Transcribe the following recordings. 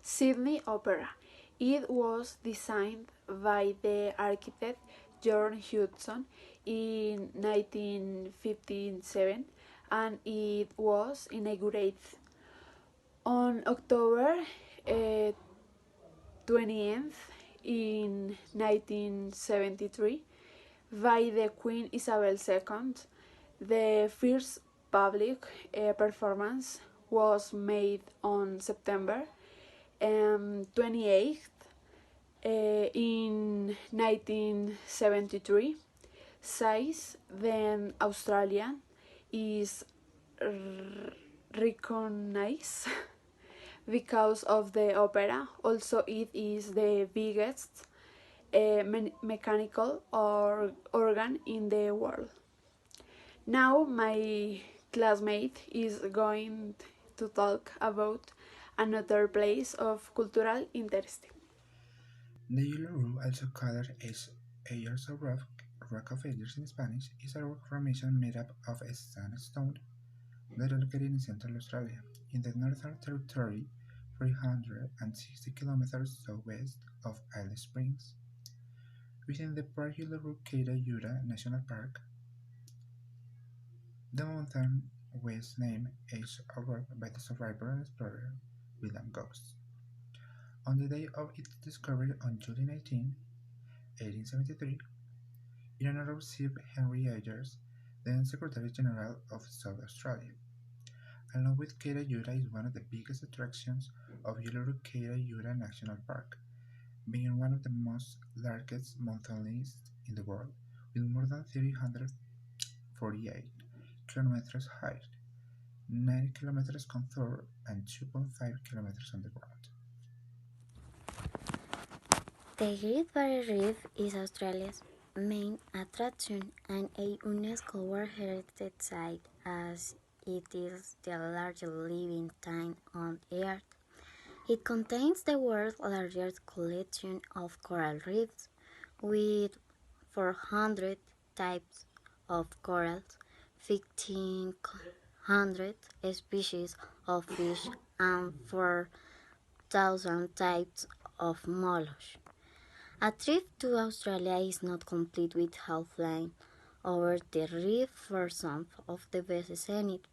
Sydney Opera. It was designed by the architect John Hudson in 1957 and it was inaugurated on October 20th in 1973 by the Queen Isabel II. The first public performance was made on September 28th in 1973. Size then Australian is recognized because of the opera. Also, it is the biggest mechanical organ in the world. Now, my classmate is going to talk about another place of cultural interest. The Yellow Room, also called Ayers of Rock of Ages in Spanish, is a rock formation made up of sandstone that is located in Central Australia, in the Northern Territory, 360 kilometers southwest of Alice Springs. Within the park Yura National Park, the mountain was named Age of Rock by the survivor and explorer William Ghost. On the day of its discovery on July 19, 1873, in honor of Sir Henry Ayers, then Secretary General of South Australia. Along with Yura is one of the biggest attractions of Yura National Park, being one of the most largest mountains in the world, with more than 348 kilometers height, 9 kilometers contour, and 2.5 kilometers underground. The Great Barrier Reef is Australia's main attraction and a UNESCO World Heritage Site as it is the largest living thing on Earth. It contains the world's largest collection of coral reefs with 400 types of corals, 1,500 species of fish, and 4,000 types of mollusks. A trip to Australia is not complete without flying over the reef for some of the best scenic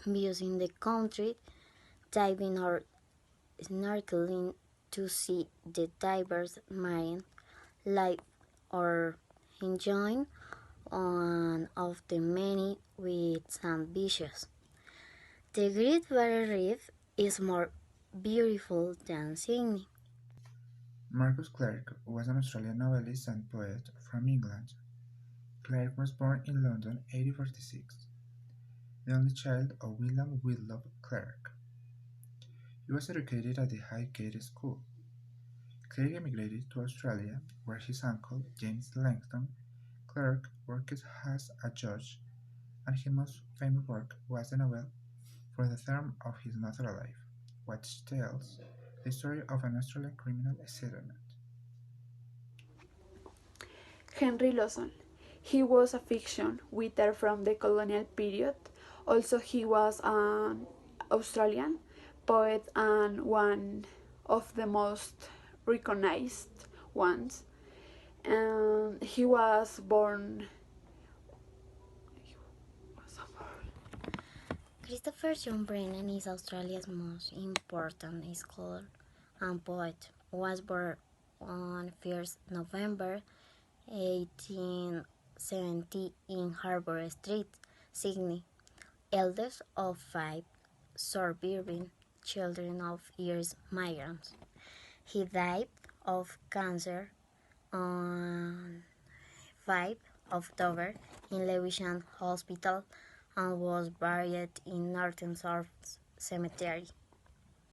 views in the country, diving or snorkeling to see the diverse marine life, or enjoying one of the many with sand beaches. The Great Barrier Reef is more beautiful than Sydney. Marcus Clarke was an Australian novelist and poet from England. Clarke was born in London 1846, the only child of William Whitlock Clarke. He was educated at the Highgate School. Clarke emigrated to Australia, where his uncle, James Langton Clarke, worked as a judge, and his most famous work was the novel For the Term of His Natural Life, which tells the story of an Australian criminal settlement. Henry Lawson. He was a fiction writer from the colonial period. Also, he was an Australian poet and one of the most recognized ones. And he was born. Christopher John Brennan is Australia's most important scholar and poet. Was born on 1st November 1870 in Harbour Street, Sydney, eldest of 5 surviving children of Irish migrants. He died of cancer on 5 October in Lewisham Hospital and was buried in Norton Cemetery.